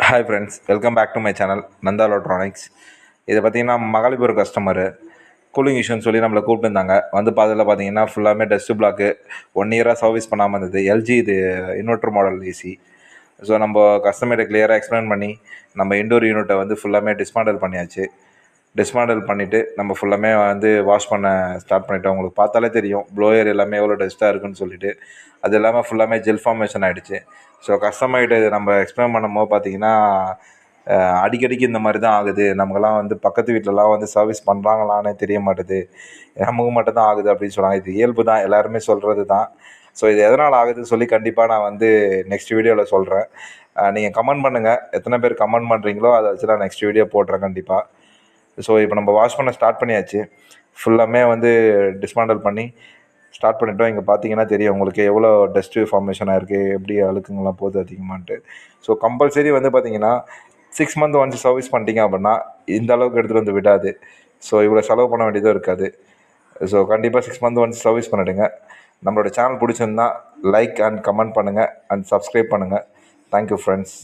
Hi friends, welcome back to my channel Nanda electronics. இதை பார்த்தீங்கன்னா Mahabalipuram customer cooling இஷ்யூன்னு சொல்லி நம்மளை கூப்பிட்டுருந்தாங்க. வந்து பார்த்ததில் பார்த்தீங்கன்னா ஃபுல்லாமே டஸ்ட்டு பிளாக்கு 1 இயராக சர்வீஸ் பண்ணாமல் இருந்தது. எல்ஜி இது இன்வெர்டர் மாடல் ஏசி. ஸோ நம்ம கஸ்டமர்கிட்ட கிளியராக எக்ஸ்பிளைன் பண்ணி நம்ம இண்டோர் யூனிட்டை வந்து ஃபுல்லாமே டிஸ்மாண்டல் பண்ணியாச்சு. டிஸ்மாண்டல் பண்ணிவிட்டு நம்ம ஃபுல்லாமே வந்து வாஷ் பண்ண ஸ்டார்ட் பண்ணிவிட்டோம். உங்களுக்கு பார்த்தாலே தெரியும் ப்ளோயர் எல்லாமே எவ்வளோ டஸ்ட்டாக இருக்குன்னு சொல்லிட்டு. அது இல்லாமல் ஃபுல்லாமே ஜெல் ஃபார்மேஷன் ஆகிடுச்சு. ஸோ கஸ்டமர்கிட்ட இது நம்ம எக்ஸ்பிளைன் பண்ணும்போது பார்த்தீங்கன்னா அடிக்கடிக்கு இந்த மாதிரி தான் ஆகுது. நமக்கெல்லாம் வந்து பக்கத்து வீட்டிலலாம் வந்து சர்வீஸ் பண்ணுறாங்களான்னே தெரிய மாட்டுது, நமக்கு மட்டும் தான் ஆகுது அப்படின்னு சொன்னாங்க. இது இயல்பு தான், எல்லாருமே சொல்கிறது தான். ஸோ இது எதனால் ஆகுதுன்னு சொல்லி கண்டிப்பாக நான் வந்து நெக்ஸ்ட் வீடியோவில் சொல்கிறேன். நீங்கள் கமெண்ட் பண்ணுங்கள், எத்தனை பேர் கமெண்ட் பண்ணுறீங்களோ அதை வச்சு நான் நெக்ஸ்ட் வீடியோ போடுறேன் கண்டிப்பாக. ஸோ இப்போ நம்ம வாஷ் பண்ண ஸ்டார்ட் பண்ணியாச்சு. ஃபுல்லாமே வந்து டிஸ்மாண்டல் பண்ணி ஸ்டார்ட் பண்ணிட்டோம். இங்கே பார்த்தீங்கன்னா தெரியும் உங்களுக்கு எவ்வளோ டஸ்ட்டு ஃபார்மேஷனாக இருக்குது, எப்படி அழுக்குங்கள்லாம் போகுது அதிகமான்ட்டு. ஸோ கம்பல்சரி வந்து பார்த்தீங்கன்னா 6 மந்த் ஒன்ஸ் சர்வீஸ் பண்ணிட்டீங்க அப்படின்னா இந்த அளவுக்கு எடுத்துகிட்டு வந்து விடாது. ஸோ இவ்வளோ செலவு பண்ண வேண்டியதும் இருக்காது. ஸோ கண்டிப்பாக 6 மந்த் ஒன்ஸ் சர்வீஸ் பண்ணிவிடுங்க. நம்மளோட சேனல் பிடிச்சிருந்தா லைக் அண்ட் கமெண்ட் பண்ணுங்கள் அண்ட் சப்ஸ்கிரைப் பண்ணுங்கள். Thank you friends.